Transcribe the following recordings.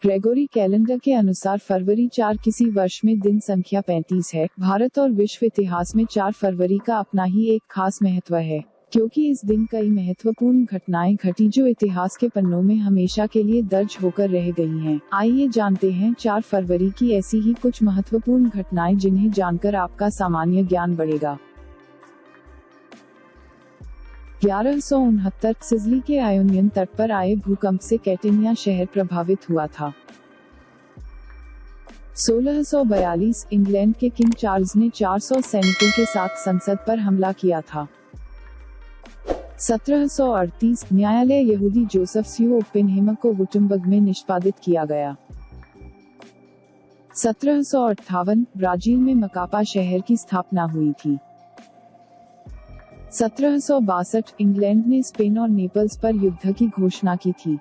Gregory calendar के अनुसार फरवरी 4 किसी वर्ष में दिन संख्या 35 है। भारत और विश्व इतिहास में 4 फरवरी का अपना ही एक खास महत्व है, क्योंकि इस दिन कई महत्वपूर्ण घटनाएं घटी जो इतिहास के पन्नों में हमेशा के लिए दर्ज होकर रह गई हैं। आइए जानते हैं 4 फरवरी की ऐसी ही कुछ महत्वपूर्ण घटनाएं जिन्हें जानकर आपका सामान्य ज्ञान बढ़ेगा। 1169 सिसिली के आयोनियन तट पर आए भूकंप से कैटेनिया शहर प्रभावित हुआ था। 1642 इंग्लैंड के किंग चार्ल्स ने 400 सैनिकों के साथ संसद पर हमला किया था। 1738 न्यायालय यहूदी जोसेफ स्यू ओपेनहेमर को गुटेनबर्ग में निष्पादित किया गया। 1758 ब्राजील में मकापा शहर की स्थापना हुई थी। 1762 इंग्लैंड ने स्पेन और नेपल्स पर युद्ध की घोषणा की थी।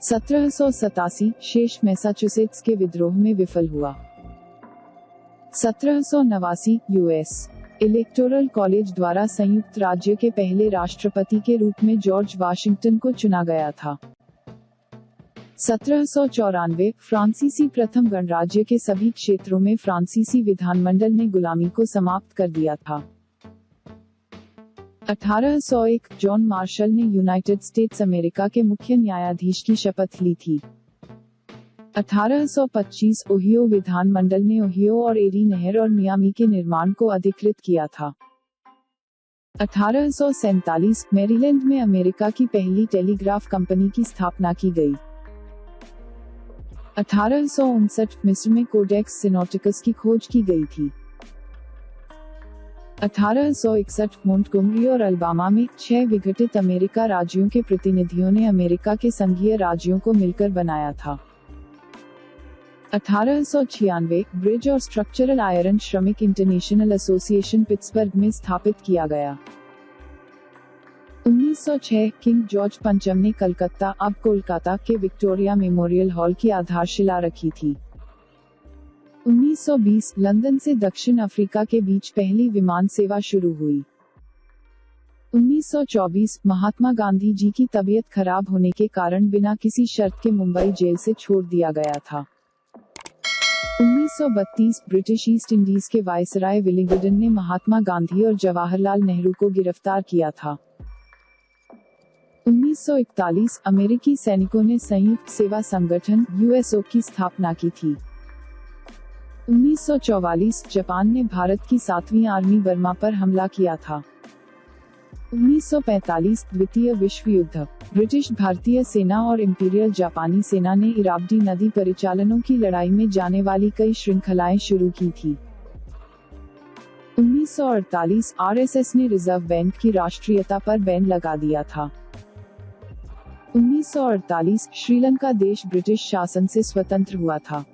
1787 शेष मैसाचुसेट्स के विद्रोह में विफल हुआ। 1789 यूएस इलेक्टोरल कॉलेज द्वारा संयुक्त राज्य के पहले राष्ट्रपति के रूप में जॉर्ज वाशिंगटन को चुना गया था। 1794 फ्रांसीसी प्रथम गणराज्य के सभी क्षेत्रों में फ्रांसीसी विधानमंडल ने गुलामी को समाप्त कर दिया था। 1801 जॉन मार्शल ने यूनाइटेड स्टेट्स अमेरिका के मुख्य न्यायाधीश की शपथ ली थी। 1825 ओहियो विधानमंडल ने ओहियो और एरी नहर और मियामी के निर्माण को अधिकृत किया था। 1847 मैरीलैंड में अमेरिका की पहली टेलीग्राफ कंपनी की स्थापना की गई। 1859 मिस्र में कोडेक्स सिनोटिकस की खोज की गई थी। 1861 मोंटगोमरी और अल्बामा में 6 विघटित अमेरिका राज्यों के प्रतिनिधियों ने अमेरिका के संघीय राज्यों को मिलकर बनाया था। 1896 ब्रिज और स्ट्रक्चरल आयरन श्रमिक इंटरनेशनल एसोसिएशन पिट्सबर्ग में स्थापित किया गया। 1906 किंग जॉर्ज पंचम ने कलकत्ता अब कोलकाता के विक्टोरिया मेमोरियल हॉल की आधारशिला रखी थी। 1920 लंदन से दक्षिण अफ्रीका के बीच पहली विमान सेवा शुरू हुई। 1924 महात्मा गांधी जी की तबीयत खराब होने के कारण बिना किसी शर्त के मुंबई जेल से छोड़ दिया गया था। 1932 ब्रिटिश ईस्ट इंडीज के वायसराय विलिंगडन ने महात्मा गांधी और जवाहरलाल नेहरू को गिरफ्तार किया था। 1941 अमेरिकी सैनिकों ने संयुक्त सेवा संगठन यूएसओ की स्थापना की थी। 1944 जापान ने भारत की 7वीं आर्मी बर्मा पर हमला किया था। 1945 द्वितीय विश्व युद्ध ब्रिटिश भारतीय सेना और इंपीरियल जापानी सेना ने इरावदी नदी परिचालनों की लड़ाई में जाने वाली कई श्रृंखलाएं शुरू की थी। 1948 आरएसएस ने रिजर्व बैंक की राष्ट्रीयता पर बैन लगा दिया था। 1948 श्रीलंका देश ब्रिटिश शासन से स्वतंत्र हुआ था।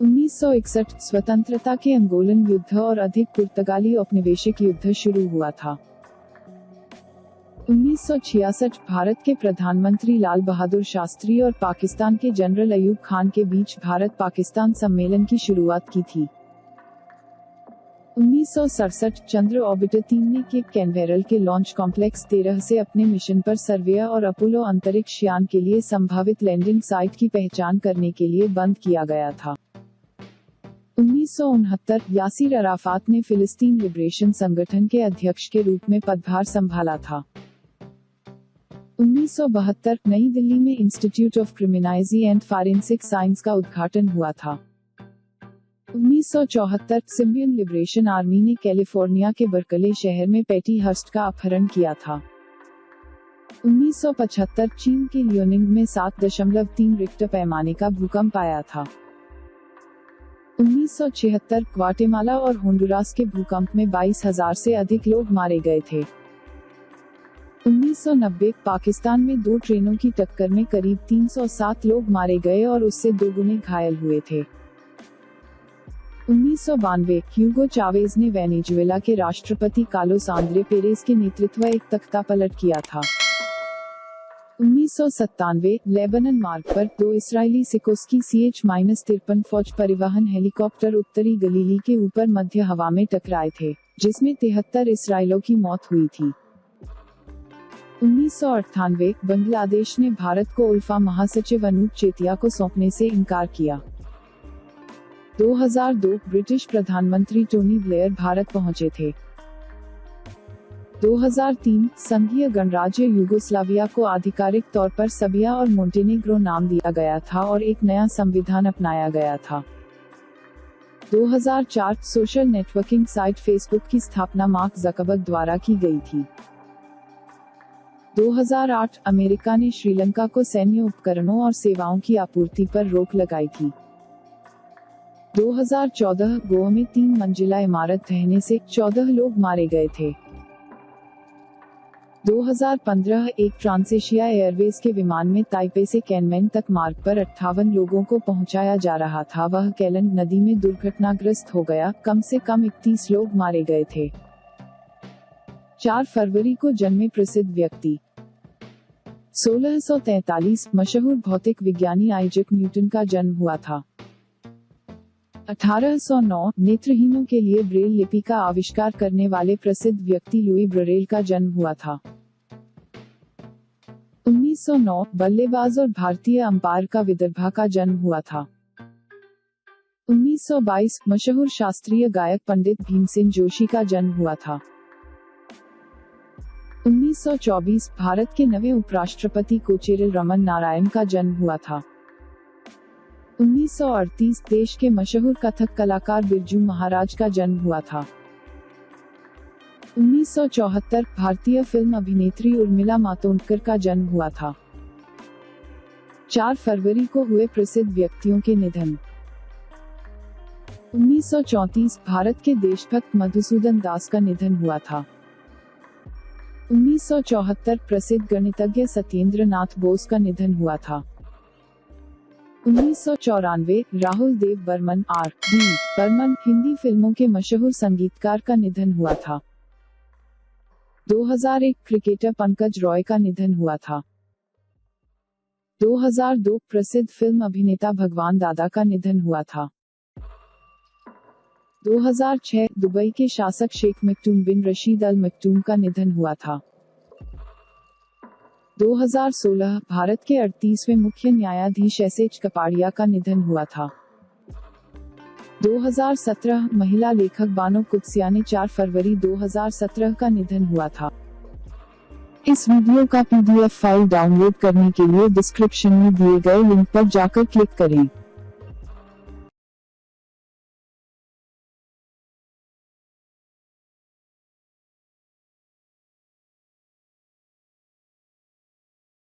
1961 स्वतंत्रता के अंगोलन युद्ध और अधिक पुर्तगाली औपनिवेशिक युद्ध शुरू हुआ था। 1966 भारत के प्रधानमंत्री लाल बहादुर शास्त्री और पाकिस्तान के जनरल अयूब खान के बीच भारत पाकिस्तान सम्मेलन की शुरुआत की थी। 1967 चंद्र ऑर्बिटर 3 ने केप कैनवेरल के लॉन्च कॉम्प्लेक्स 13 से अपने मिशन पर सर्वेयर और अपोलो अंतरिक्ष यान के लिए संभावित लैंडिंग साइट की पहचान करने के लिए बंद किया गया था। 1969 यासिर अराफात ने फिलिस्तीन लिबरेशन संगठन के अध्यक्ष के रूप में पदभार संभाला था। 1972 नई दिल्ली में institute of criminology and forensic science का उद्घाटन हुआ था। 1974 सिम्बियन लिबरेशन आर्मी ने कैलिफोर्निया के बर्कले शहर में पैटी हर्स्ट का अपहरण किया था। 1975 चीन के लियोनिंग में 7.3 रिक्टर पैमाने का भूकंप आया था। 1976 ग्वाटेमाला और होंडुरास के भूकंप में 22,000 से अधिक लोग मारे गए थे। 1990 पाकिस्तान में 2 ट्रेनों की टक्कर में करीब 307 लोग मारे गए और उससे 2 गुने घायल हुए थे। 1992 ह्यूगो चावेज ने वेनेजुएला के राष्ट्रपति कार्लोस आंद्रे पेरेज के नेतृत्व एक तख्तापलट किया था। 1997 लेबनान मार्ग पर 2 इस्राएली सिकोस्की CH-53 फौज परिवहन हेलीकॉप्टर उत्तरी गलीली के ऊपर मध्य हवा में टकराए थे, जिसमें 73 इस्राएलियों की मौत हुई थी। 1998 बांग्लादेश ने भारत को उल्फा महासचिव अनूप चेतिया को सौंपने से इनकार किया। 2002 ब्रिटिश प्रधानमंत्री टोनी ब्लेयर भारत पहुंचे थे। 2003 संघीय गणराज्य यूगोस्लाविया को आधिकारिक तौर पर सर्बिया और मोंटेनेग्रो नाम दिया गया था और एक नया संविधान अपनाया गया था। 2004 सोशल नेटवर्किंग साइट फेसबुक की स्थापना मार्क ज़करबर्ग द्वारा की गई थी। 2008 अमेरिका ने श्रीलंका को सैन्य उपकरणों और सेवाओं की आपूर्ति पर रोक लगाई थी। 2014 गोवा में 3 मंजिला इमारत ढहने से 14 लोग मारे गए थे। 2015 एक ट्रांसेशिया एयरवेज के विमान में ताइपे से कैनमेन तक मार्ग पर 58 लोगों को पहुंचाया जा रहा था। वह केलन नदी में दुर्घटनाग्रस्त हो गया। कम से कम 31 लोग मारे गए थे। 4 फरवरी को जन्मे प्रसिद्ध व्यक्ति। 1643 मशहूर भौतिक विज्ञानी आइजैक न्यूटन का जन्म हुआ था। 1809 नेत्रहीनों के लिए ब्रेल लिपि का आविष्कार करने वाले प्रसिद्ध व्यक्ति लुई ब्रेल का जन्म हुआ था। 1909 बल्लेबाज और भारतीय अंपायर का विदर्भा का जन्म हुआ था। 1922 मशहूर शास्त्रीय गायक पंडित भीमसेन जोशी का जन्म हुआ था। 1924 भारत के नवे उपराष्ट्रपति कोचेरिल रमन नारायण का जन्म हुआ था। 1938 देश के मशहूर कथक कलाकार बिरजू महाराज का जन्म हुआ था। 1974 भारतीय फिल्म अभिनेत्री उर्मिला मातोंडकर का जन्म हुआ था। 4 फरवरी को हुए प्रसिद्ध व्यक्तियों के निधन। 1934 भारत के देशभक्त मधुसूदन दास का निधन हुआ था। 1974 प्रसिद्ध गणितज्ञ सत्येंद्र नाथ बोस का निधन हुआ था। 1994 राहुल देव बर्मन R.D. बर्मन हिंदी फिल्मों के मशहूर संगीतकार का निधन हुआ था। 2001 क्रिकेटर पंकज रॉय का निधन हुआ था। 2002 प्रसिद्ध फिल्म अभिनेता भगवान दादा का निधन हुआ था। 2006 दुबई के शासक शेख मखदूम बिन रशीद अल मखदूम का निधन हुआ था। 2016 भारत के 38वें मुख्य न्यायाधीश एस.एच. कपाड़िया का निधन हुआ था। 2017 महिला लेखक बानो कुत्सिया ने 4 फरवरी 2017 का निधन हुआ था। इस वीडियो का PDF फाइल डाउनलोड करने के लिए डिस्क्रिप्शन में दिए गए लिंक पर जाकर क्लिक करें।